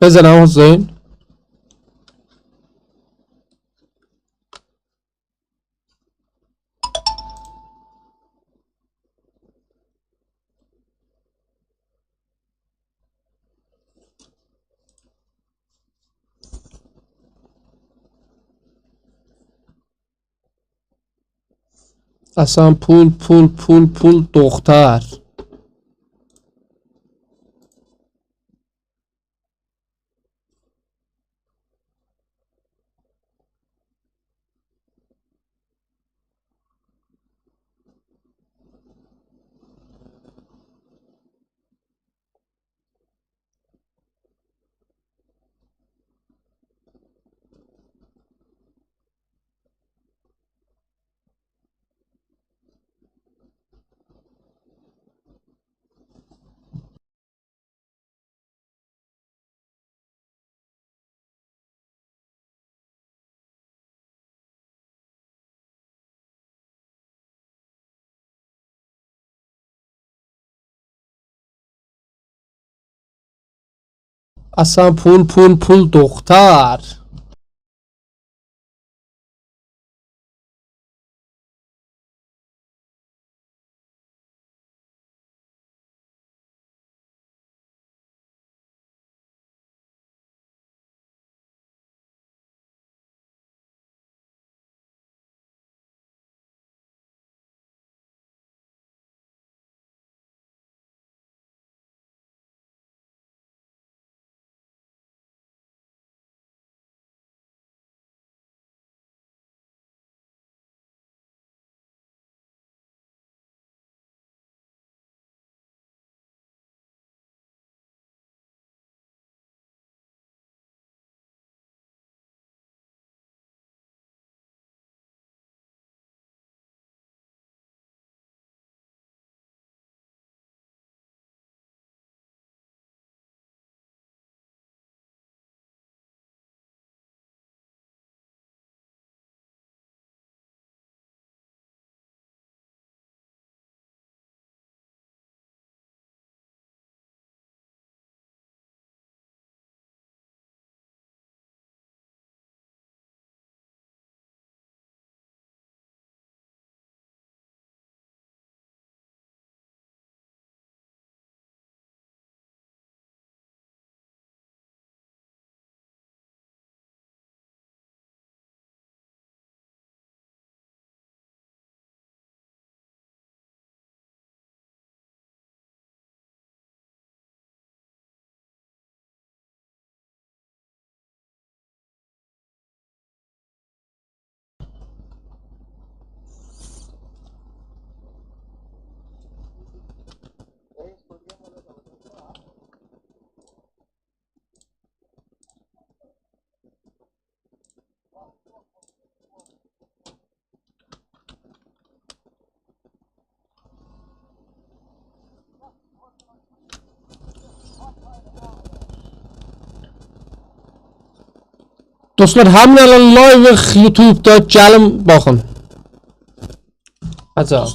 بزنم حسین. اصلا پول پول پول پول دختر. اصلا پول پول پول دختر. Dostlar hamle live YouTube'da gelin bakın. Acaba.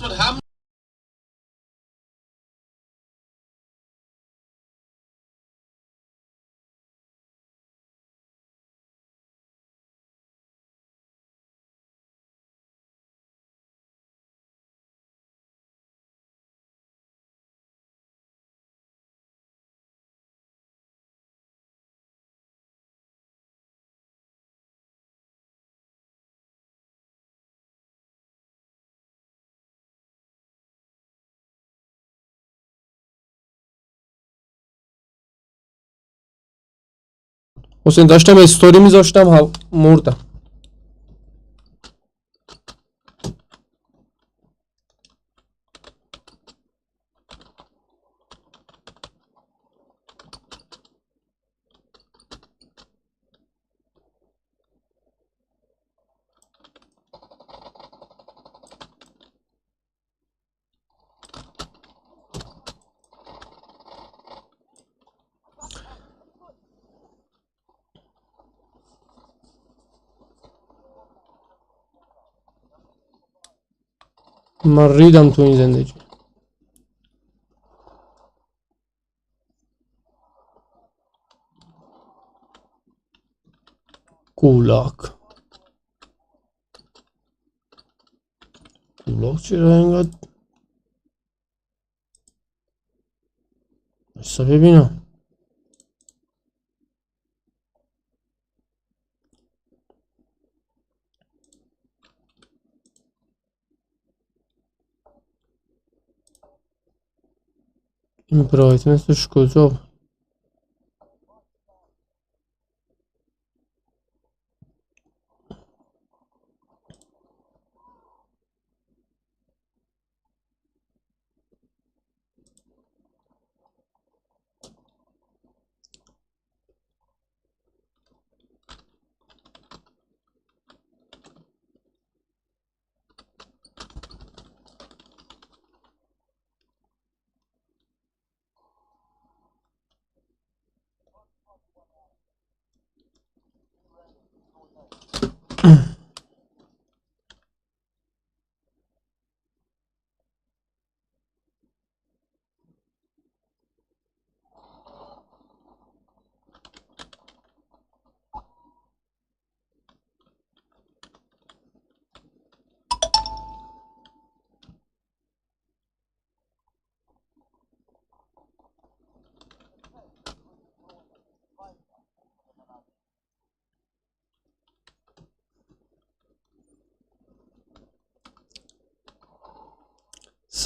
حسین داشتم استوری میذاشتم مردم. من ریدم تو این زندگی. گولاک چرا اینقدر بسا ببینم. این برایتنسش کجا؟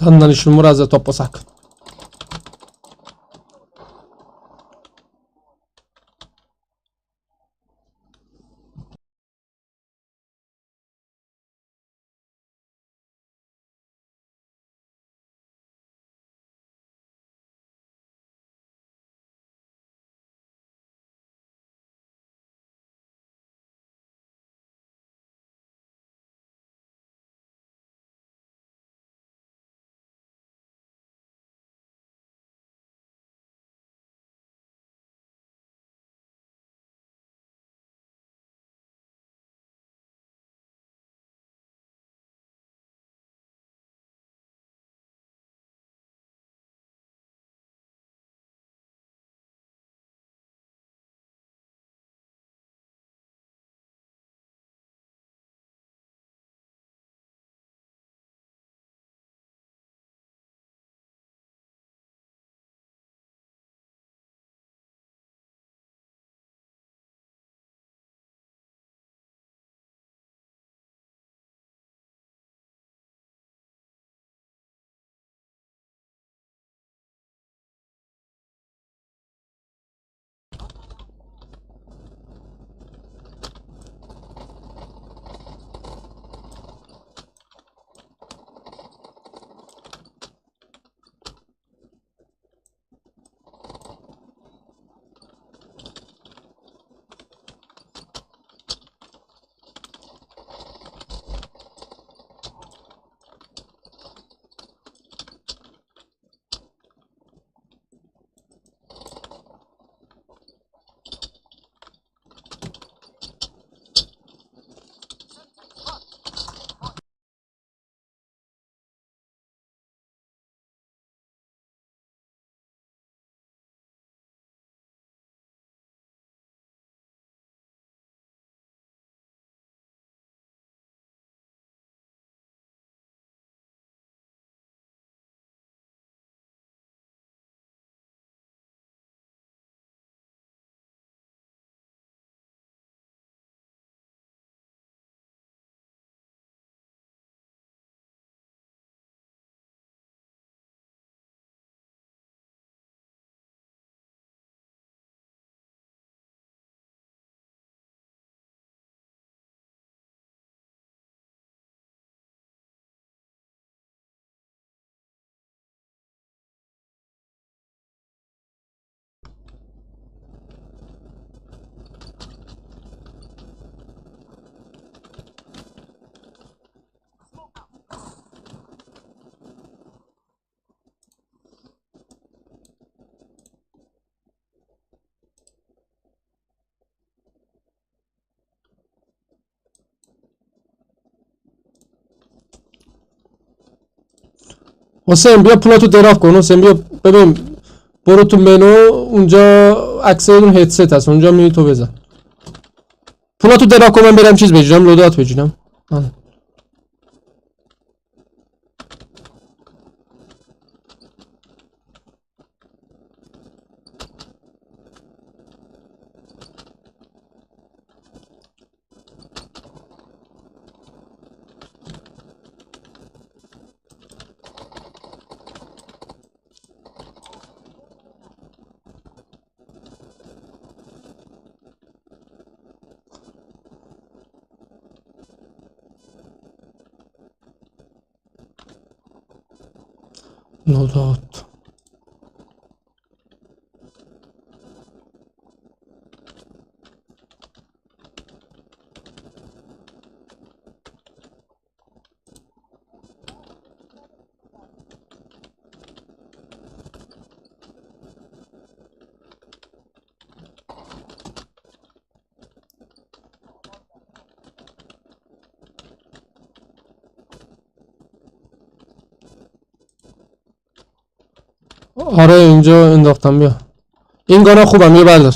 Sandal işimi razı toplasak. حسین بیا پولاتو دراف کن. حسین بیا ببین، برو تو منو، اونجا عکس اون هدست هست، اونجا میری تو بزن. پولاتو درا کن من برم چیز بگیرم لودات بگیرم. لودات آره اینجا انداختم بیا این گانا خوبم یه بردار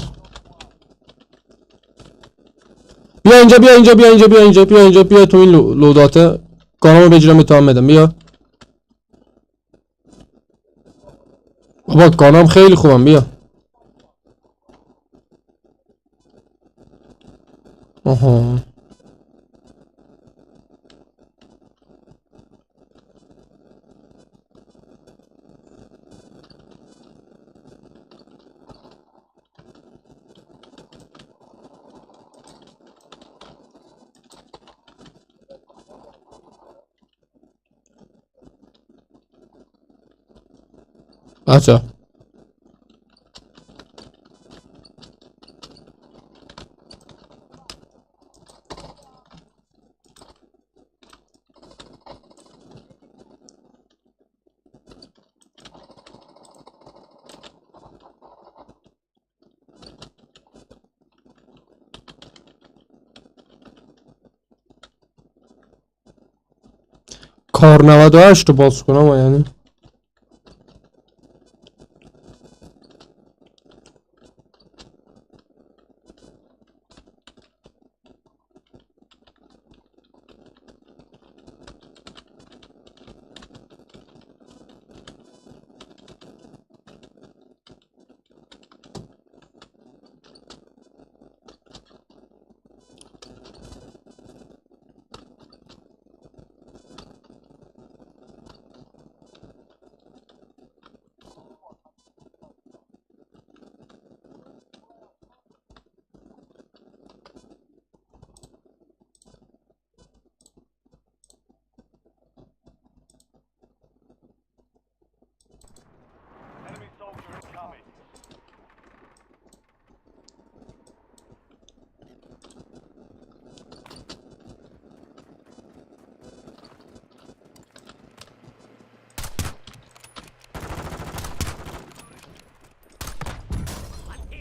بیا اینجا بیا اینجا بیا اینجا بیا اینجا بیا اینجا بیا تو این لوداته گانامو بگیرم اتهام بدم بیا بابا گانام خیلی خوبم بیا آها بچه کار 98 رو باز کنم یعنی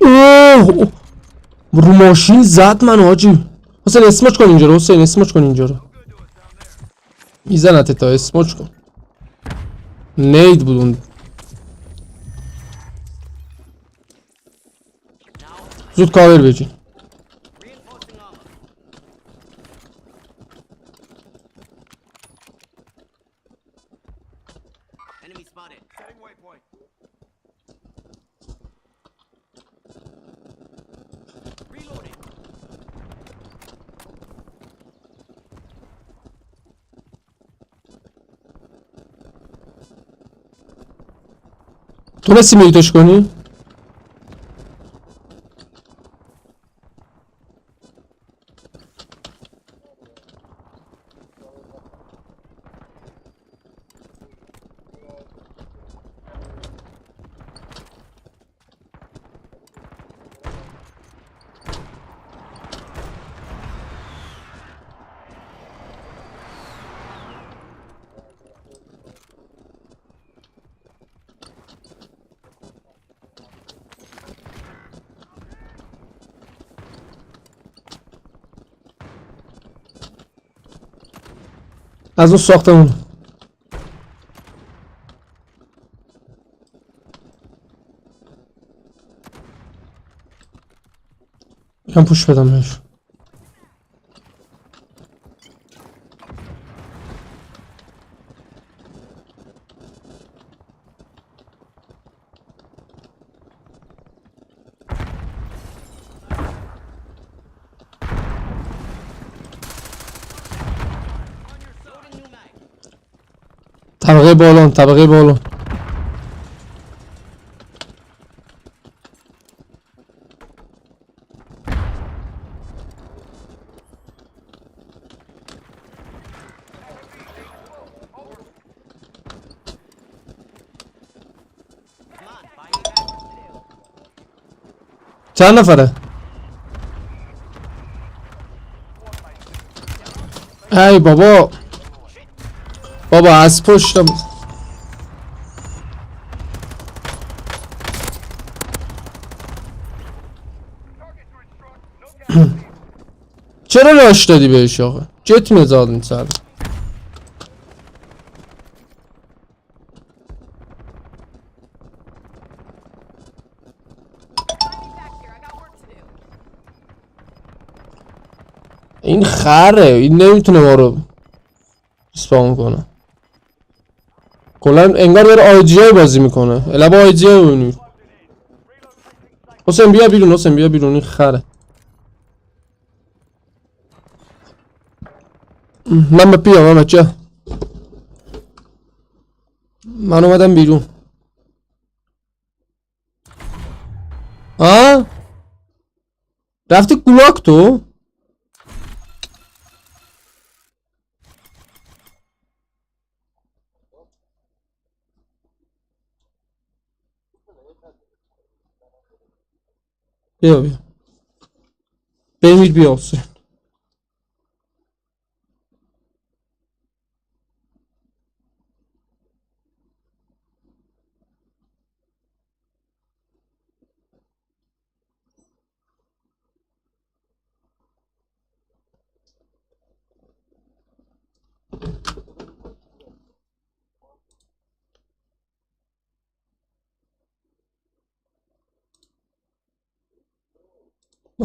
اوه رو ماشین زد من حاجی حسین اسموچ کن اینجا رو حسین اسموچ کن اینجا رو میزنت تا اسموچ کن نید بود اون زود کاور بجی تونستی میریتش کنی؟ از اون ساختمون میگم پوش بدم بهش طبقه بالون طبقه بالون. چند نفره؟ ای بابا بابا از پشتم. چرا راش دادی بهش آقا؟ جت میزاد این سر. این خره، این نمیتونه ما رو اسپام کنه. کلا انگار داره آیجی بازی میکنه. الابا آیجی ببینید. حسین بیا بیرون، حسین بیا بیرون، این خره. من بپیام بچه. من اومدم بیرون. آه رفتی گلاک تو؟ بیا بیا بمیر بیا حسین.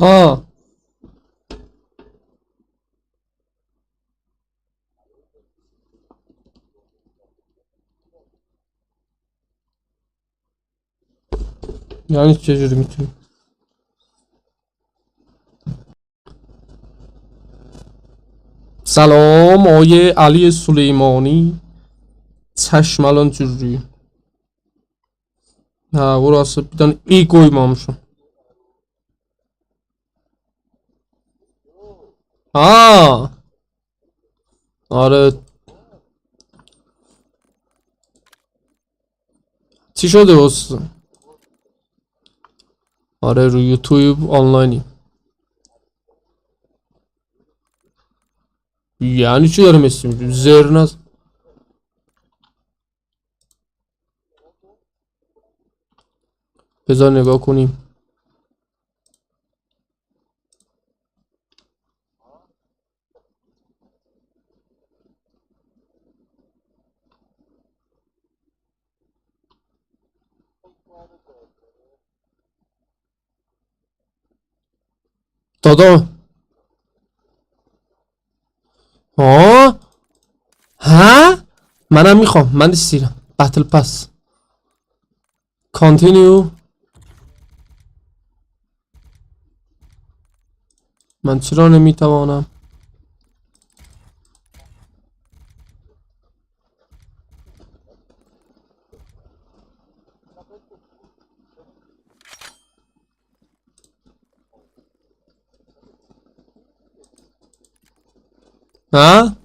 آه یعنی چجوری میتونی؟ سلام آقای علی سلیمانی. چشم الان چجوری؟ نه burası bir tane iyi koymamışım. Ha, آره چی شده واسه؟ آره رو یوتیوب آنلاینی. یعنی چی داره مثل میگه زرنز؟ بذار نگاه کنیم. دادا ها ها منم میخوام، من استیرم بتل پس کانتینیو. من چرا نمیتوانم؟ ها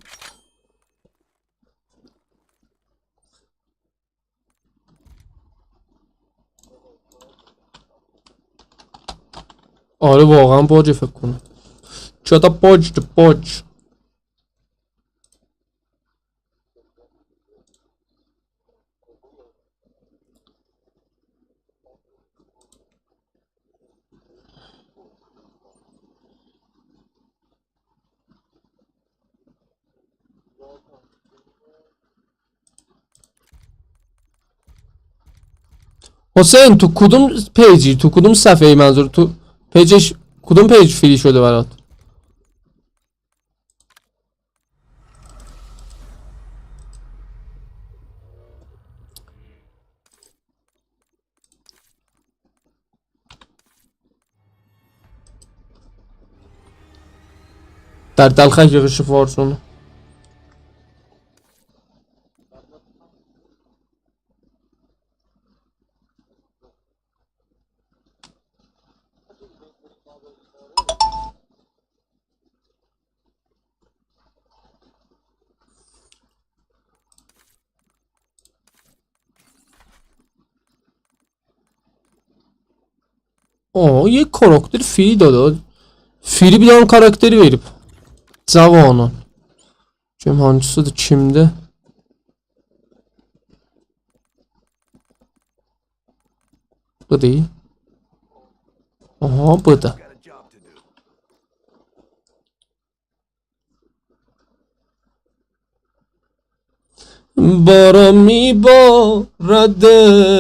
آره واقعا باجه فکر کنم. چطور باج. حسین تو کدوم پیجی، تو کدوم صفحه ای، منظور تو پیجش کدوم پیج فری شده برات؟ در دلخک یقش فارسون. Yek karakter free dada. Free bir tane karakteri verip. Cavanın. Kim hancısıdır kimdi? Bu değil. Aha bu da. باران میبارد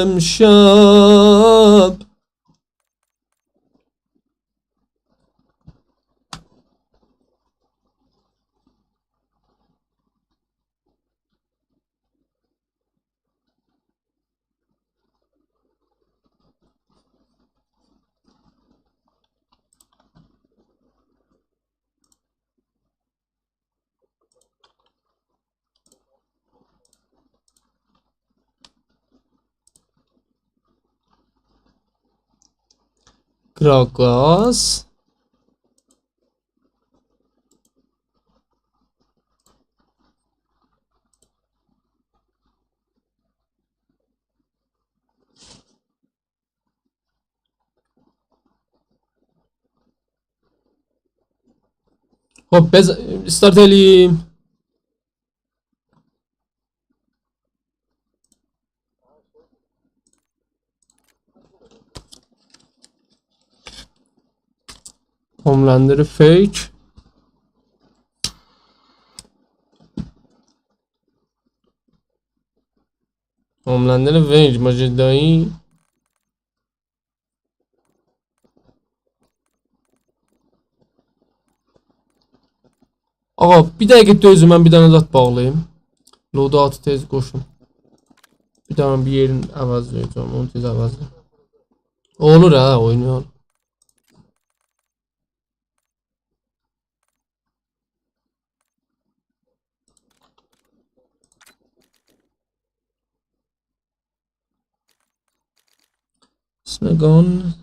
امشب. Gragas. Hop start edeyim. Homelander'ı fake. Homelander'ı range macidayı. Ağa bir dəqiqə dözün, mən bir dənə zat bağlayayım. Loadout'u tez qoşun. Bir tane bir yerin əvəzləyəcəm, onu tez əvəzlə. Olur ha, oynuyor. Smegon.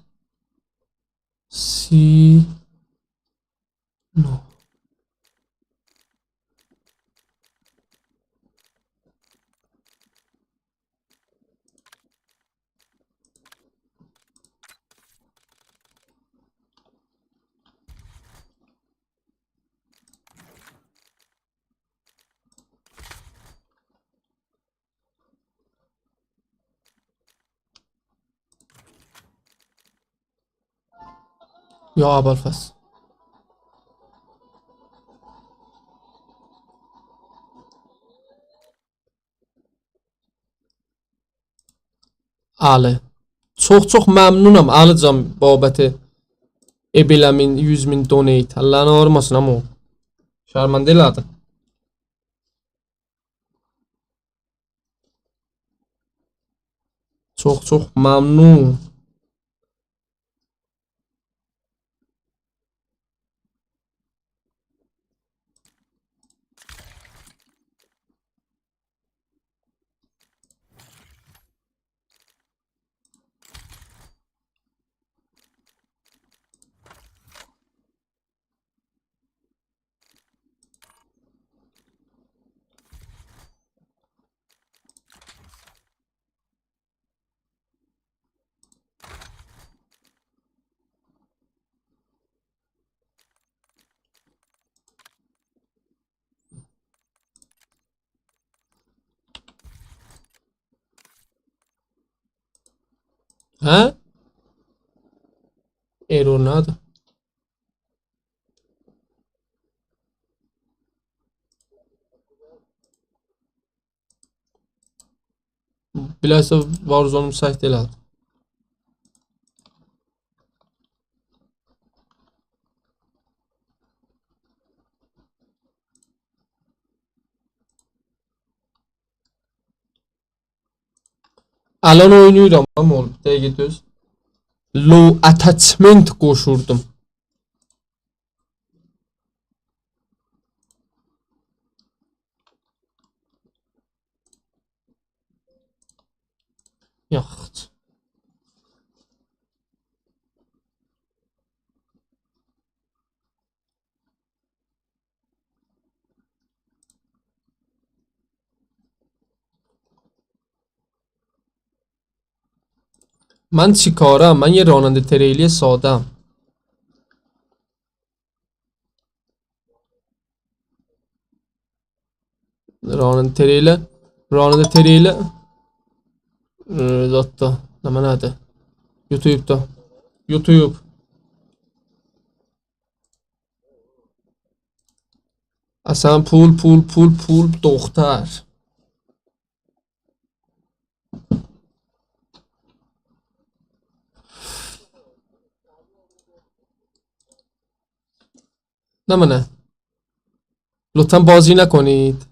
Si. No. Ya Abalfas. Ali. Çox məmnunam Alican babəti Ebiləmin 100.000 donate. Allah'ını ağırmasın ama o. Şarman elədi. Çox məmnun. Hə? Error nədir? Bilərsə Warzone'u səhv elədi. Alan oynayıram ama oğlum. Bir dəqiqə düz. Low attachment qoşurdum. Yaxşı. من چی کارم؟ من یه راننده تریلی سادم. Rاننده تریله Zatta. Hemen hadi. YouTube'da. YouTube. Asan pul دختر. نه لطفا بازی نکنید.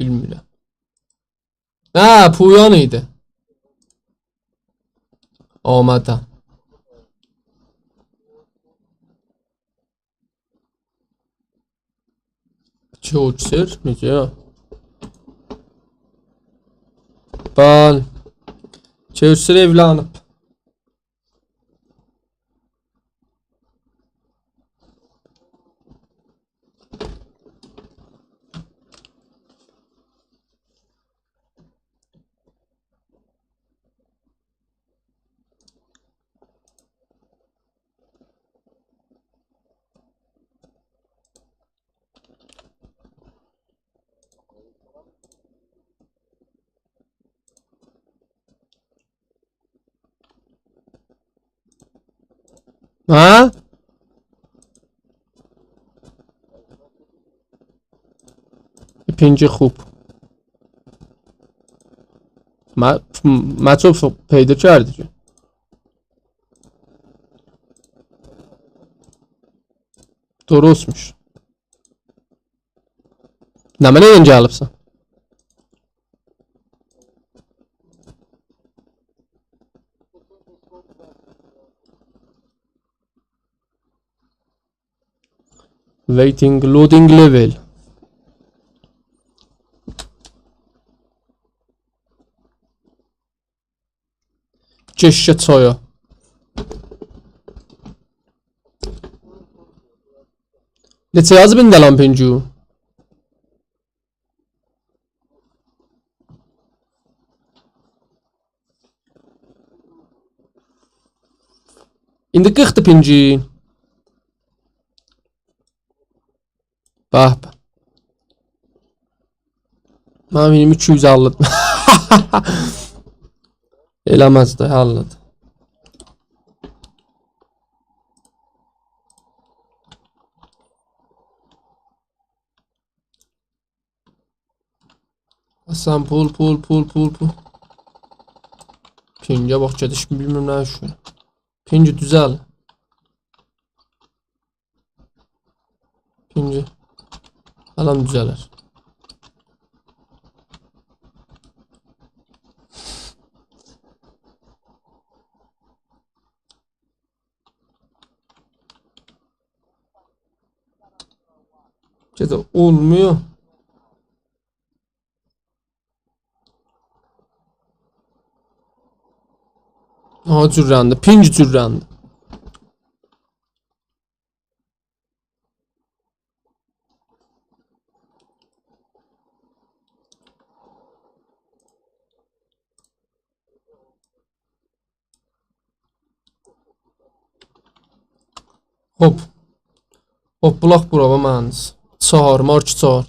Bilmiyorum. Ha Puyan'ıydı. آمدم. Çocuklar میگه. بله. Çocuklar evlenip. Ha? پنج خوب. مچو پیدا کردی. درستmiş. Ne ne yenge alıpsın? Waiting loading level. Çeşit soya. Neçə yazıb indi lan pencu? İndi 40'dı penci. Bax. Mən benim 250. Eləməz də halladı. Asan pul. Pince bak gediş bilmem ne şu. Pince düzel. Pince. Alan düzelir. Ceda olmuyor. Aha cürrandı. Pinci cürrandı. Hop. Hop bulaq bura məniz. Çağır, març çağır.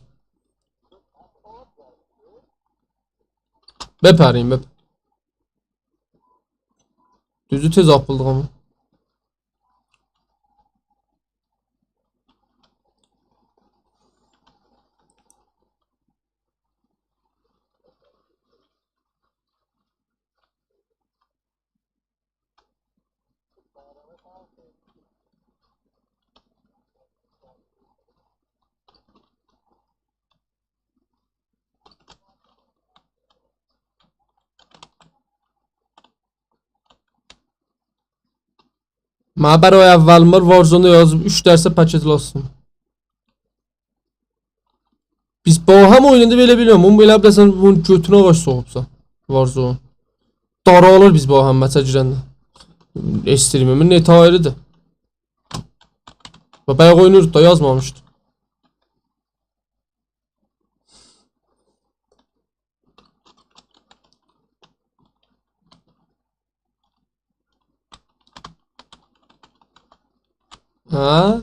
Bəpəriyim, bəp. Düzü tez apıldıq ama. Mən برای اول Warzone yazıb 3 dərsə paketli olsun. Biz baham oyununda belə bilmirəm. Onu belə biləsən bunun götünə ağac soğubsa. Warzone. Daralır biz baham məçə girəndə. Streamimin net ayrıdır. Və bayaq oynuyorduk da yazmamışdı. Ha?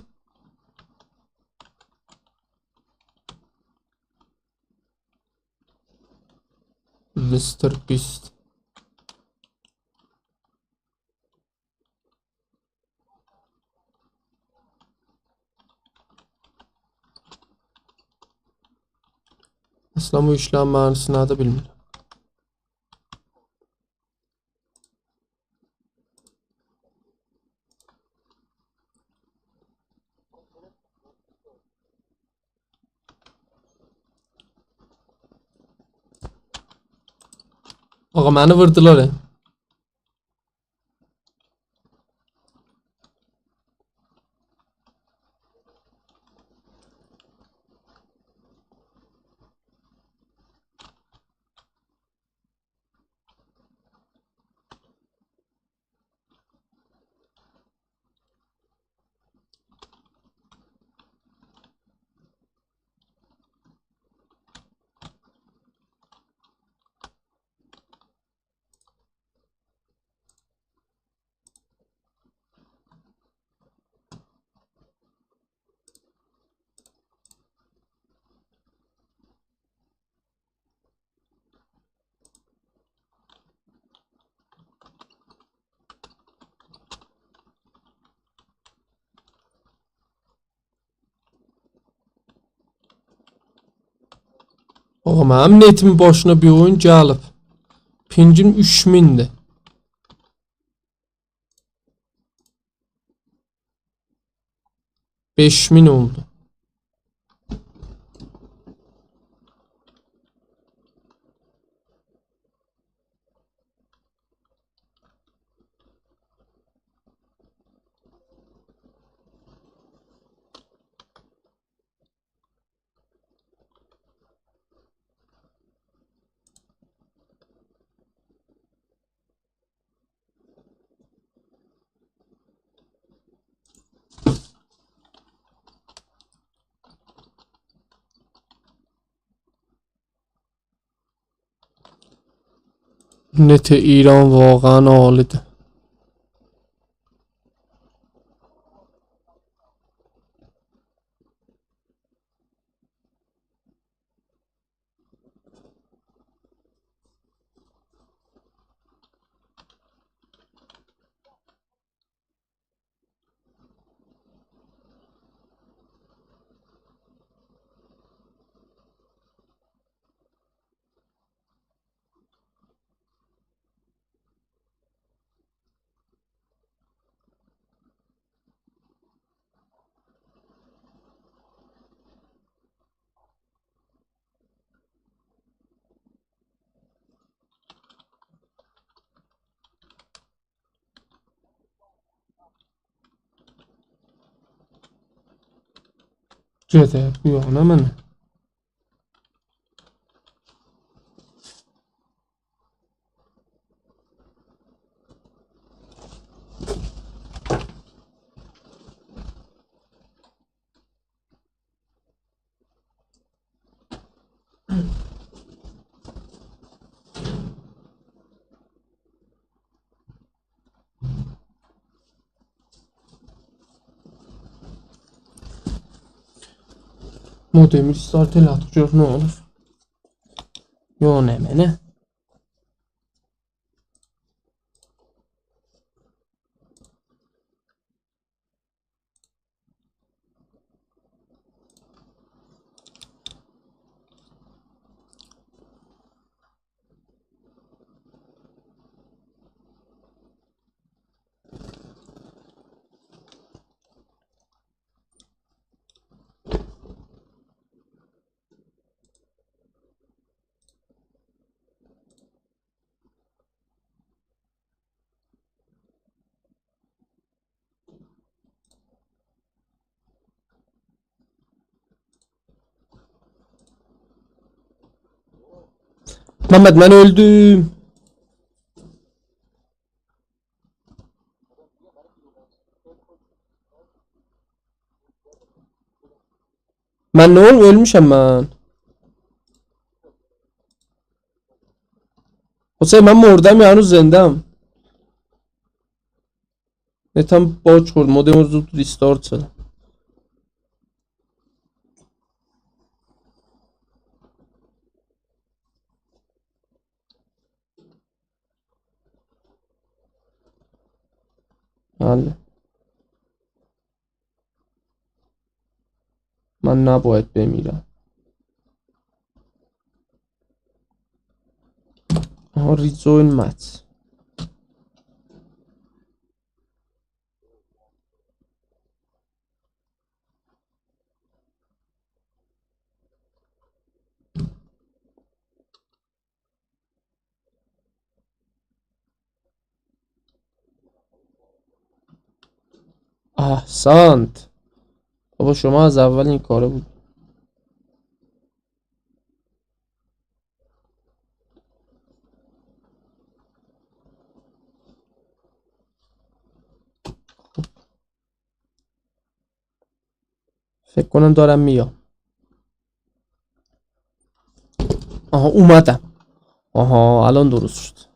Mr. Beast. Aslında bu işlem manasını da bilmiyorum. Ağa məni vurdular. Ağa mənim netimin başına bir oyun gəlib. Pingim 3000'dir. 5000 oldu. Net İran واقعا عالیه. Gedə bu yana mənə. Modemi start elədik, gör nə olur. Yo nə mənə. Mehmet ben öldüm. Ben ne oğlum ölmüşüm ben. O şey ben mi oradayım yalnız zendem. نتم باج خورد مودم رو زود ریستارت شد. بله من نباید بمیرم. آها ریزوین مت. احسنت بابا شما از اول این کاره بود. فکر کنم دارم میام. آها اومدم. آها الان درست شد.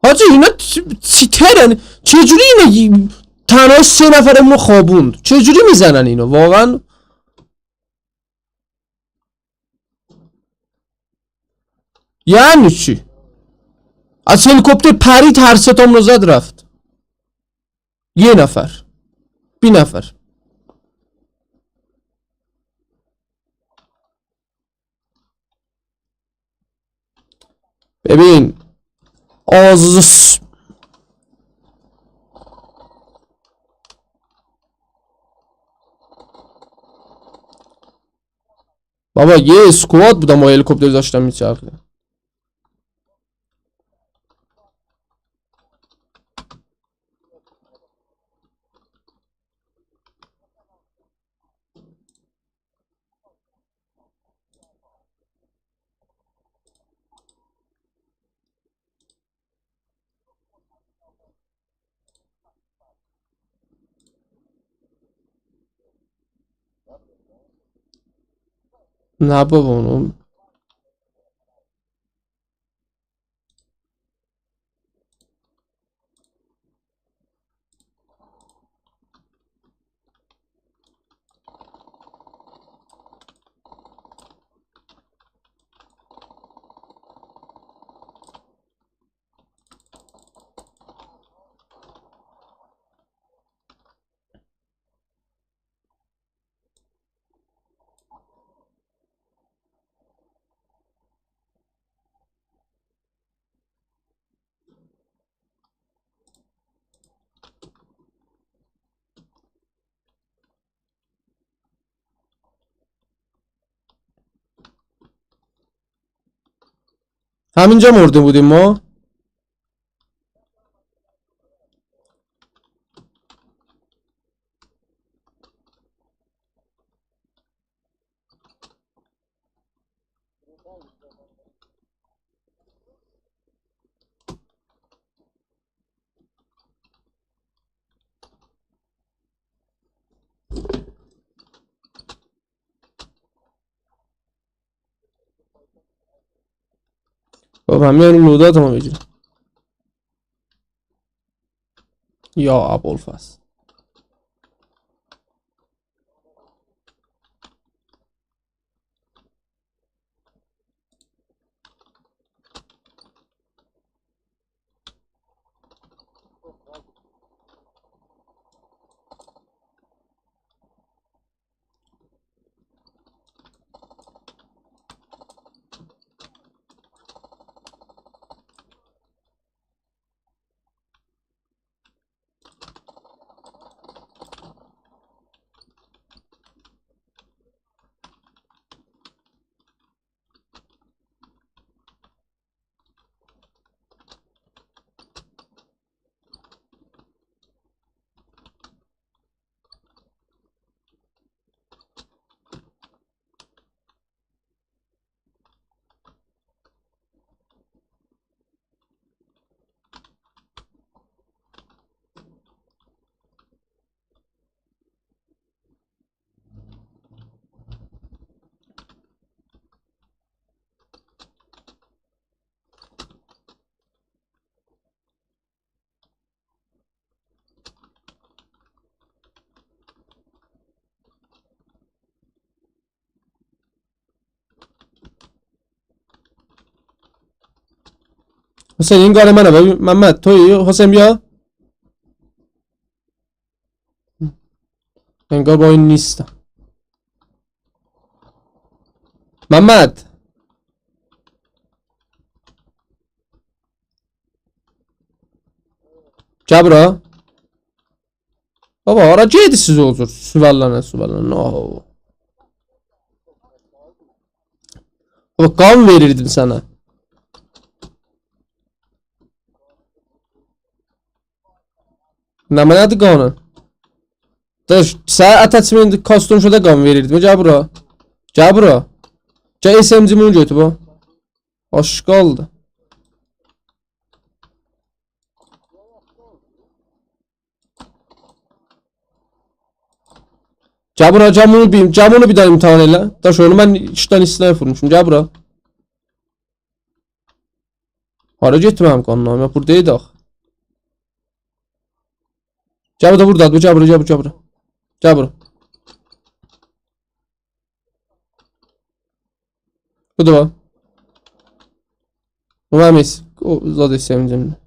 حاجی اینا چیترن چجوری اینا تنها 3 نفرمون رو خوابوند چجوری میزنن اینو واقعا. یعنی چی از هلیکوپتر پرید هر ستام رو زد رفت. یه نفر بی نفر. ببین آز بابا یه اسکواد بودم با هلیکوپتر داشتم میچرخیدم. نه بابا اونو همینجا مرده بودیم ما. بابا همین لودات ما بگیریم. Ya Abulfaz. حسین این کار منه ببین محمد توی حسین بیا انگار با این نیستم محمد Cabra baba aracı edisiz olur no. Baba kan verirdim sana. Ne adı kanı? Sen attachment custom şurada kan verirdim Cabra. Cabra. Ca SMG mi götü bu? Aşk oldu. Cabra camını bir daha imtihan eyle. Taş onu ben işten istine vurmuşum Cabra. Hara getməm qanunam ya buradaydı ax. Cabra buradadır bu Cabra. Cabra. Bu da var. Umamis. O zaten SMG'mdi.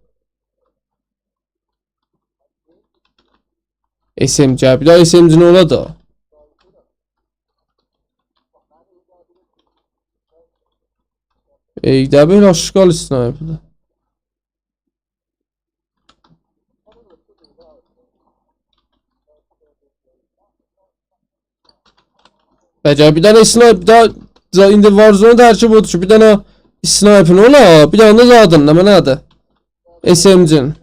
SMG bir daha SMG ne ola da. Də belə aşqal sniperdə. Bəcə bir dənə sniper daha indi Warzone tərkib odur ki bir dənə sniper ola, bir dənə də zadın nə mənadır? SMG-in.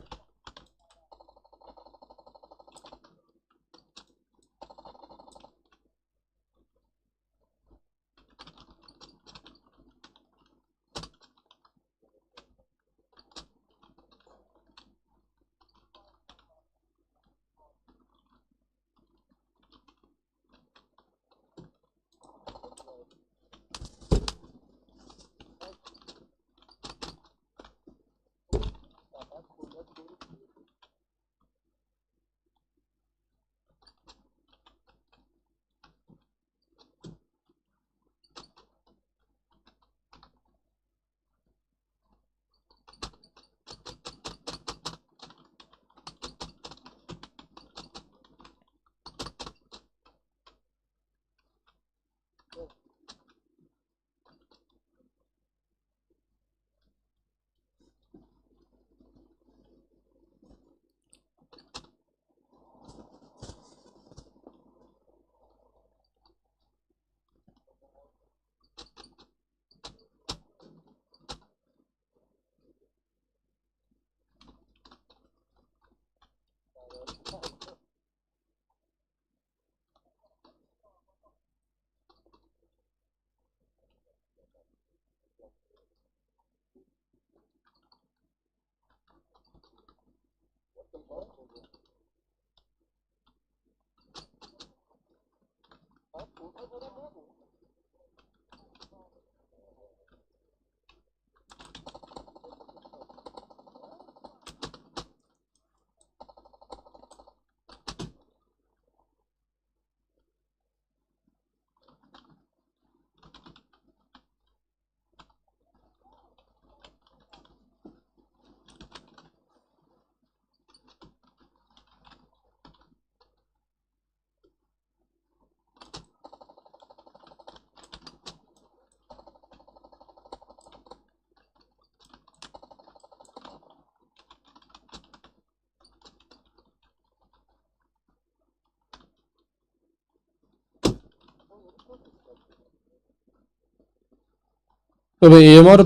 Dobra, EMR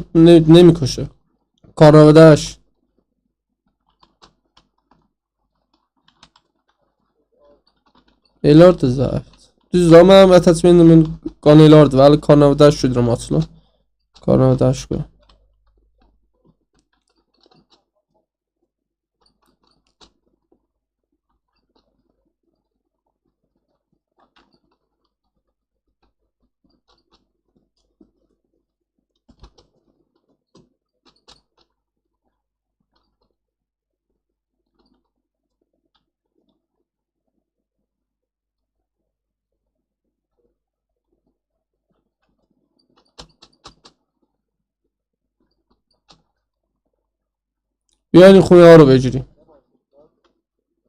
nemikosze. Karnavadaş. Elardı zayıf. Düz ama mənim attachmentimin qan elardı. Vəli Karnavadaş gedirəm açıla. Karnavadaş qoy. بیاین خونه ها رو بگیریم.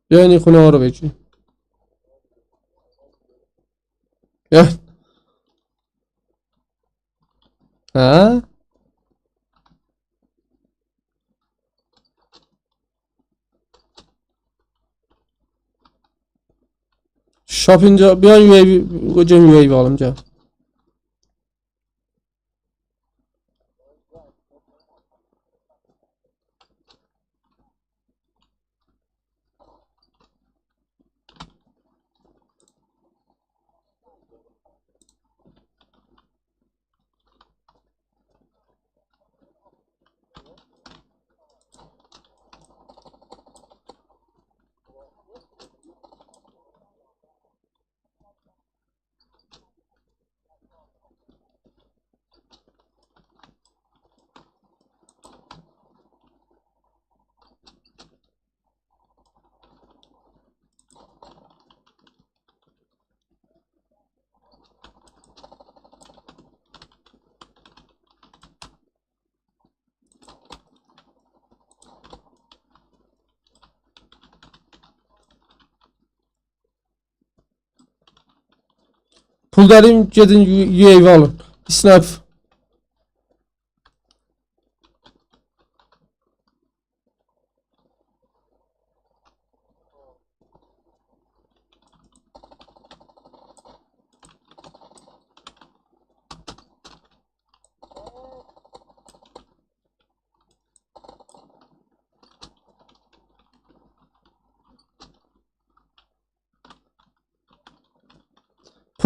بیاین خونه ها رو بگیریم. بیاین. ها؟ شاپ اینجا. بیاین UAV alım gel. Pul derim gedin UAV alın. Snap.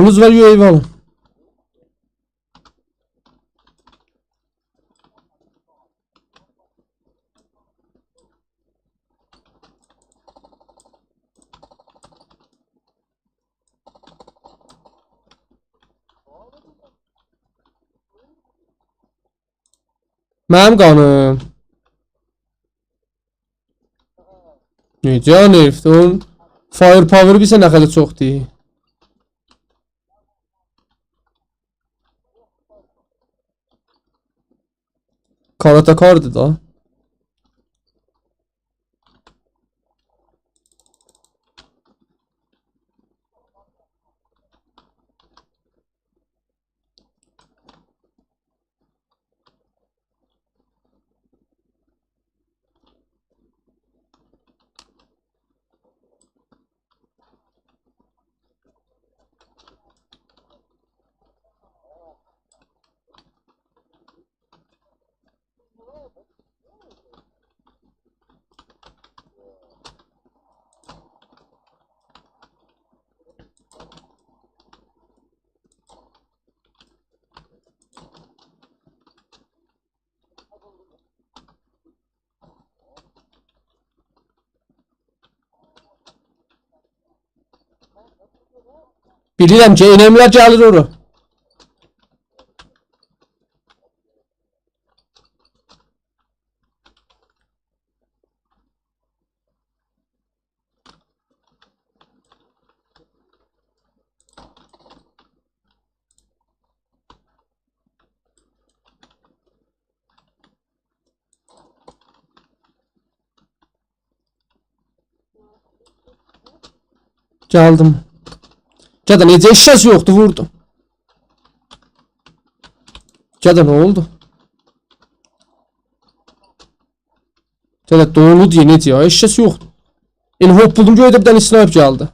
Pulunuz var UAV alın. Mənim qanım. Necə herifdir? Onun firepower'ı bilsə nə qədər çoxdur. Karatakardır da. Bilirəm ki, enəmlər gəlir ora. Gəldim. Gədə necə eşşəsi yoxdur, vurdum. Gədə nə oldu? Gədə dolu deyə necə ya, eşşəsi yoxdur. El hop buldum, göydə bir dənə sniper gəldi.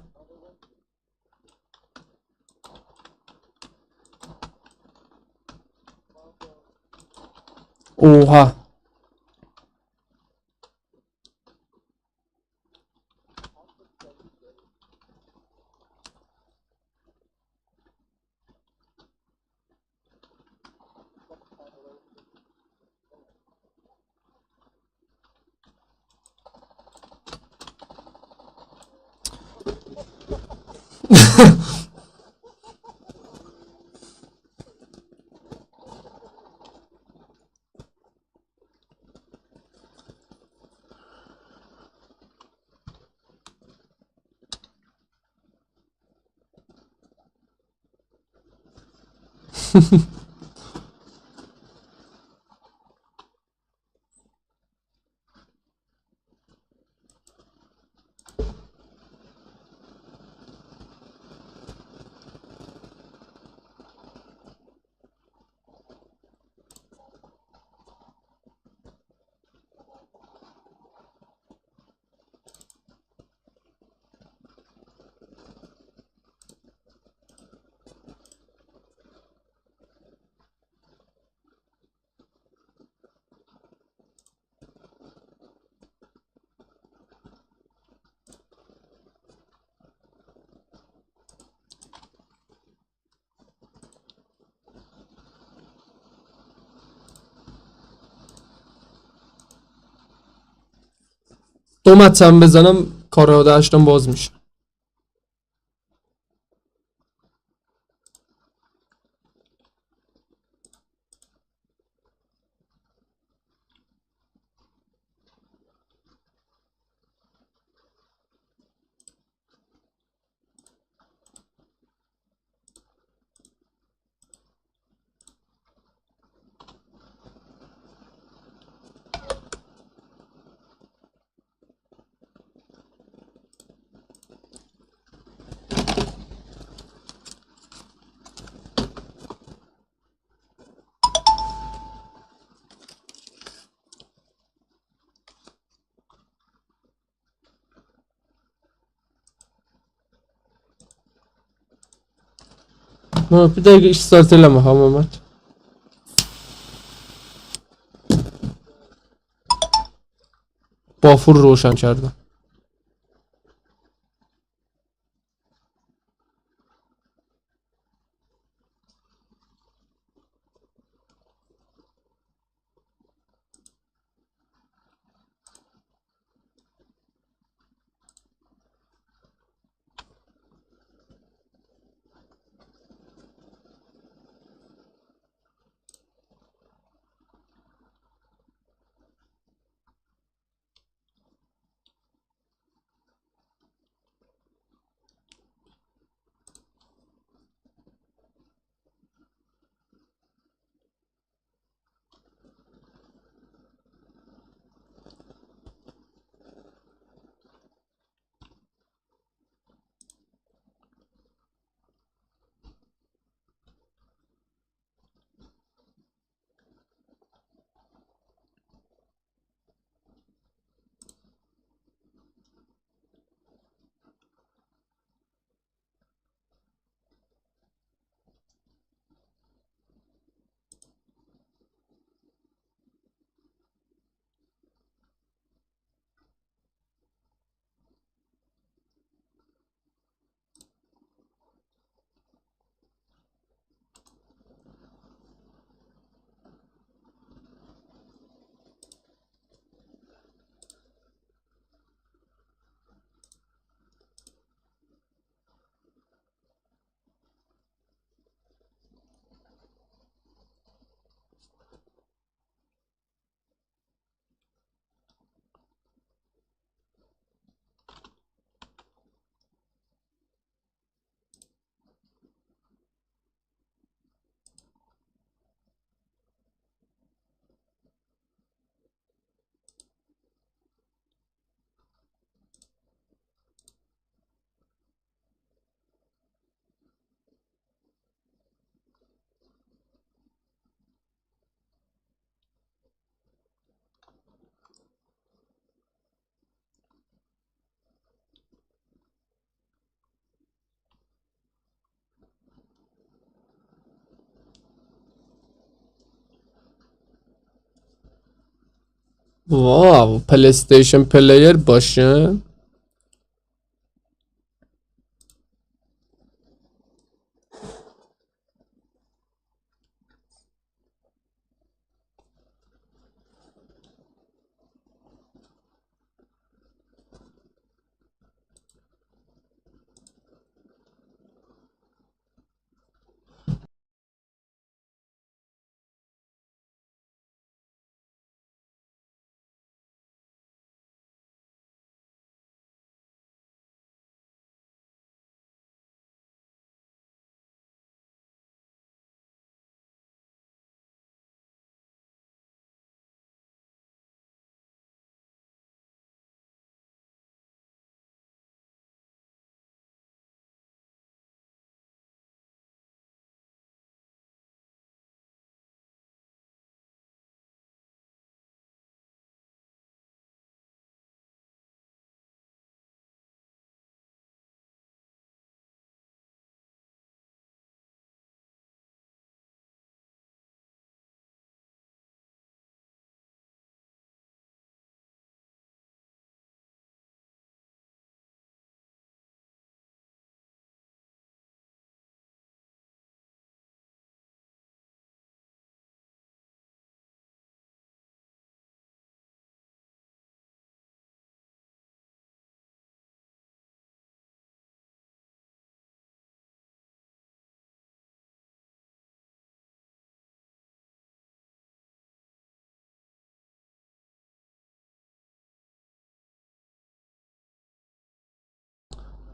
Oha. دومتم بزنم کار 18 باز میشه. Bir dakika iş start eleme ha Mehmet. Bafur روشن کردم. Wow, PlayStation player başın.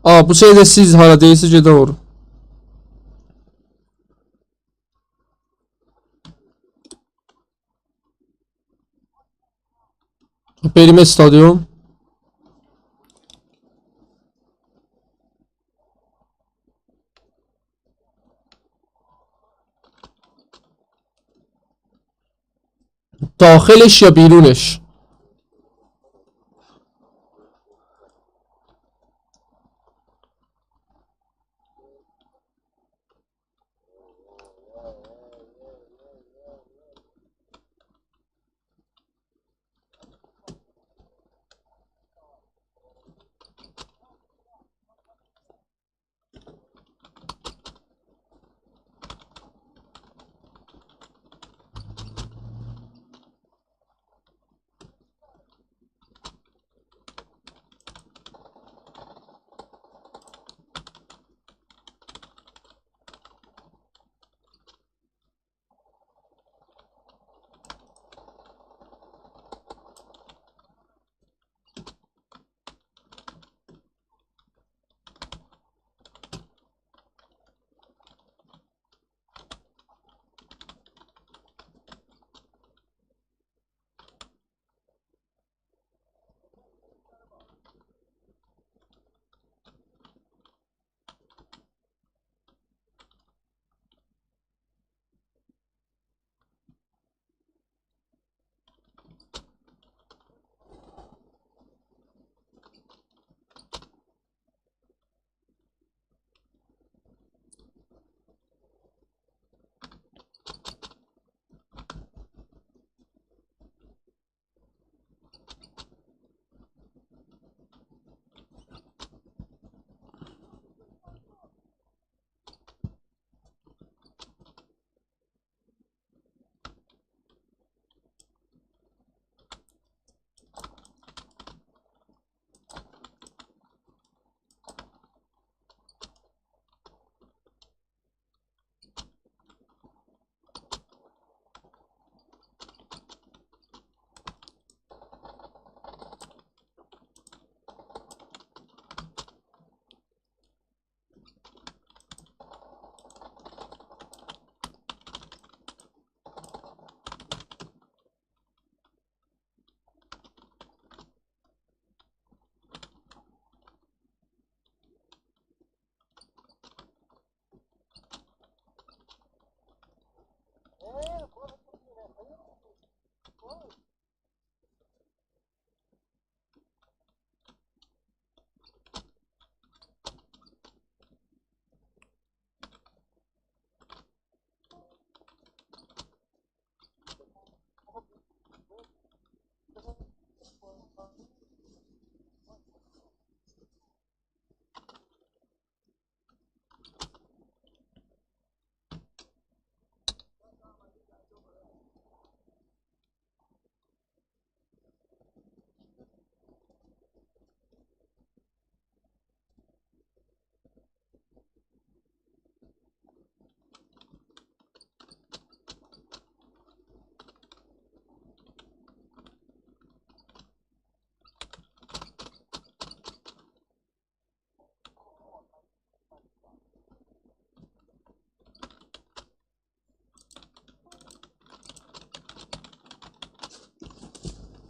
Aa, bu şeyde siz hala değilsiz gedə vurun. Benim stadyum. داخلش یا بیرونش؟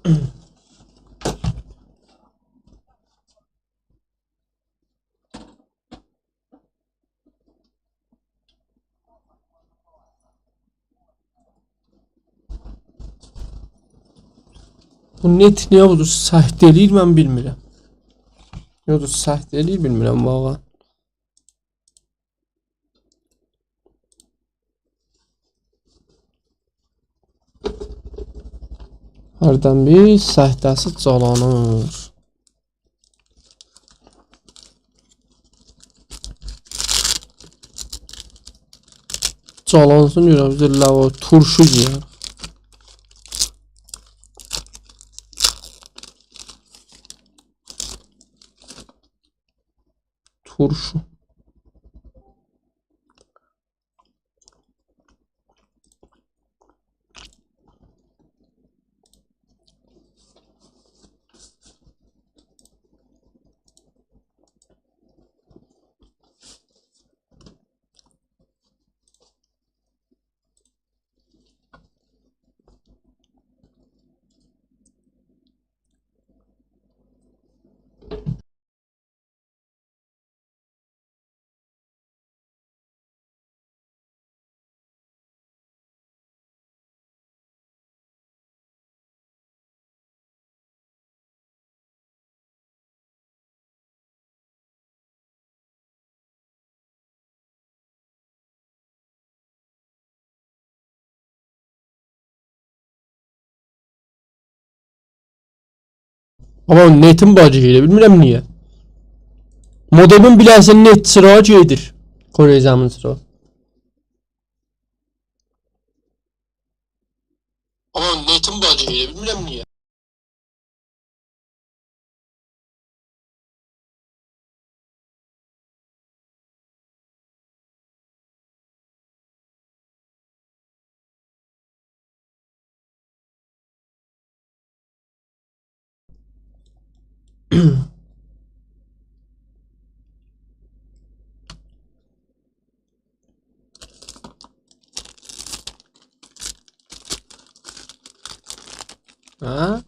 Bu net niyə budur? Səhd eləyir mən bilmirəm. Yoxdur, səhd eləyir bilmirəm vallahi. Hərdən bir səhdəsi calanır. Calansın görəm bizə lava turşu yeyər. Turşu. Ama netin bacıyla bilmirəm niyə. Modemin biləsən net sıra gedir. Koreyzamın sıra. Ama netin bacıyla bilmirəm niyə. Ha?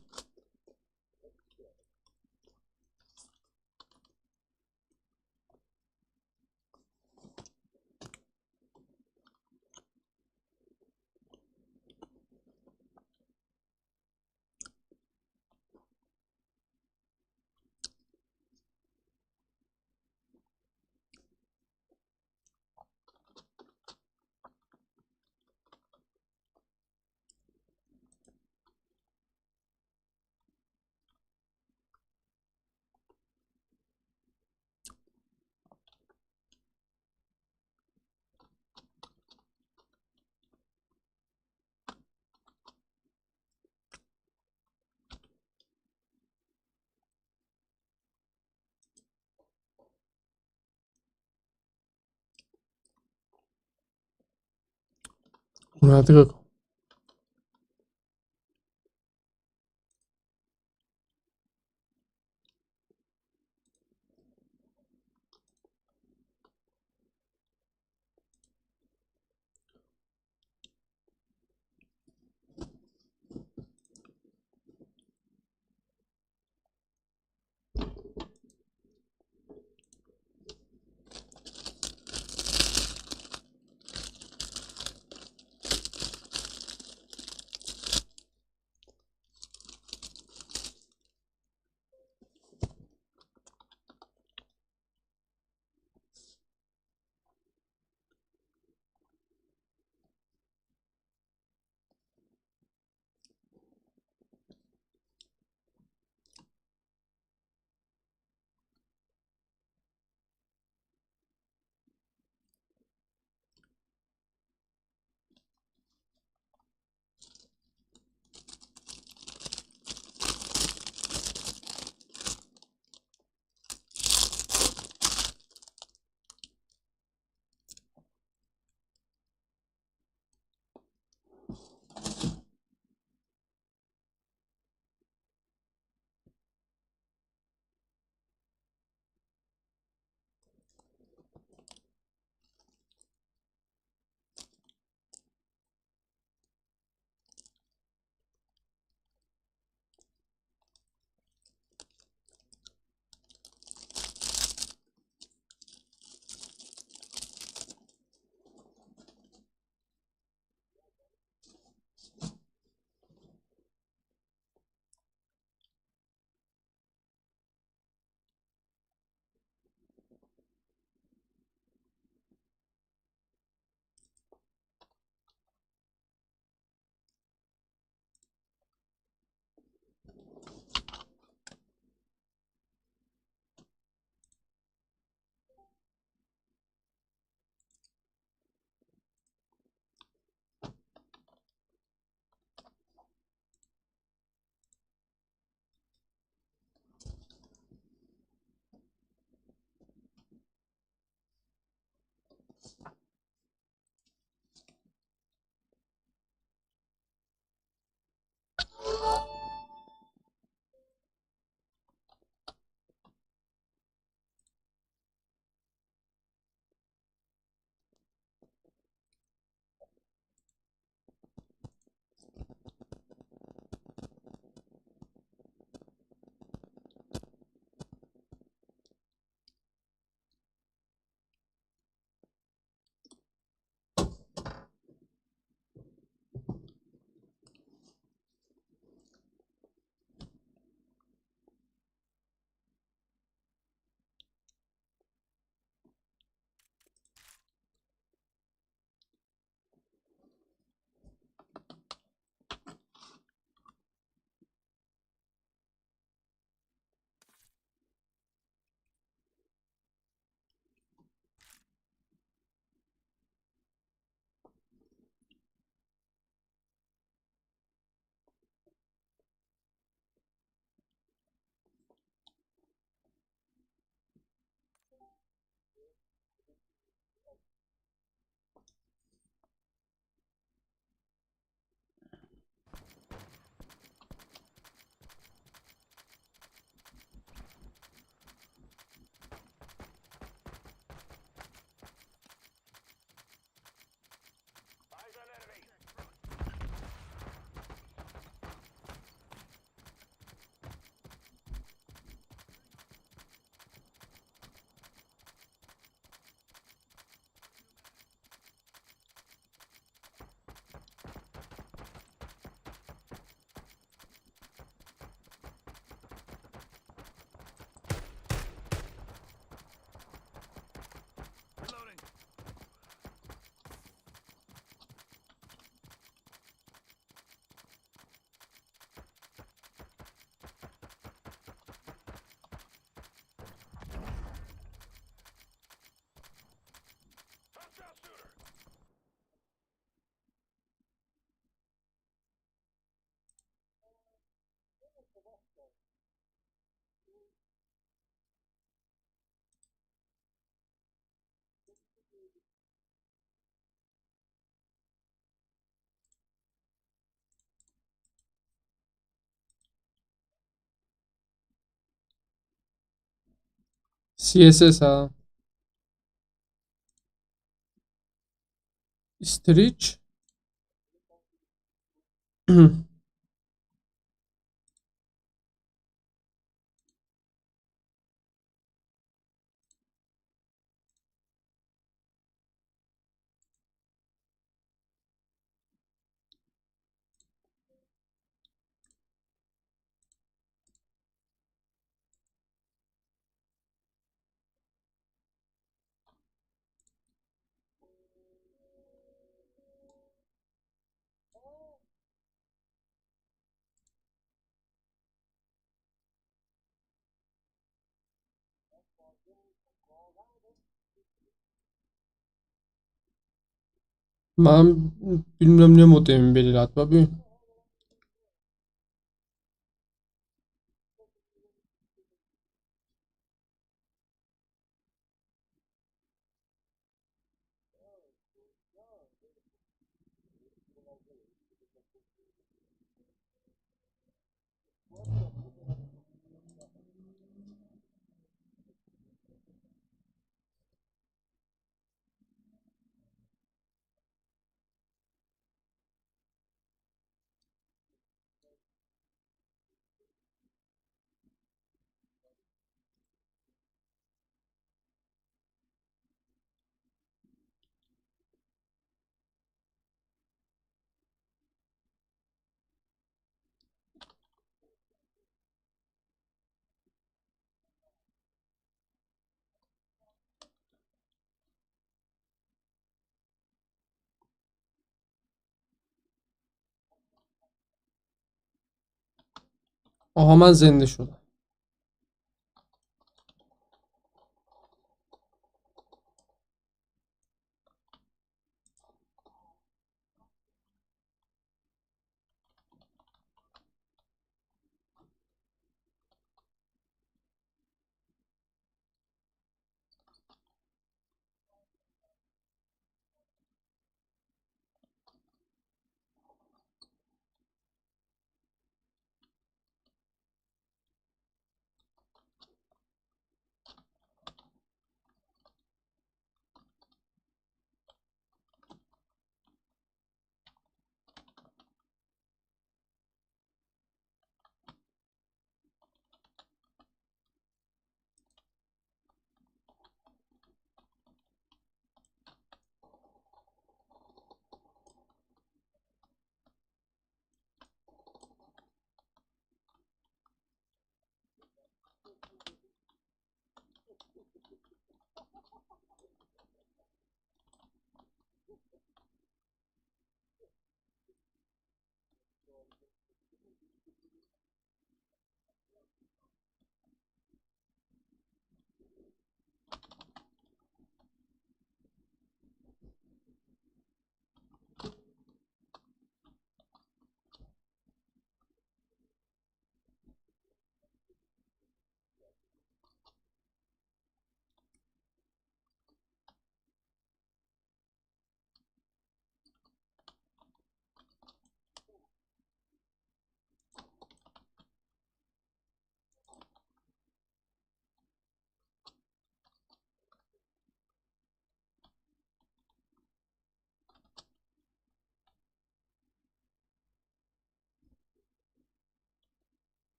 Hadi CSS ha. Stretch. Mən bilmirəm niyə modemi belə elədi. Bax bu. Aha mən zəndə şurada.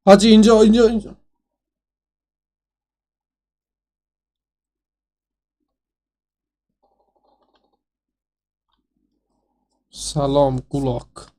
Hacı ince. Salam kulak.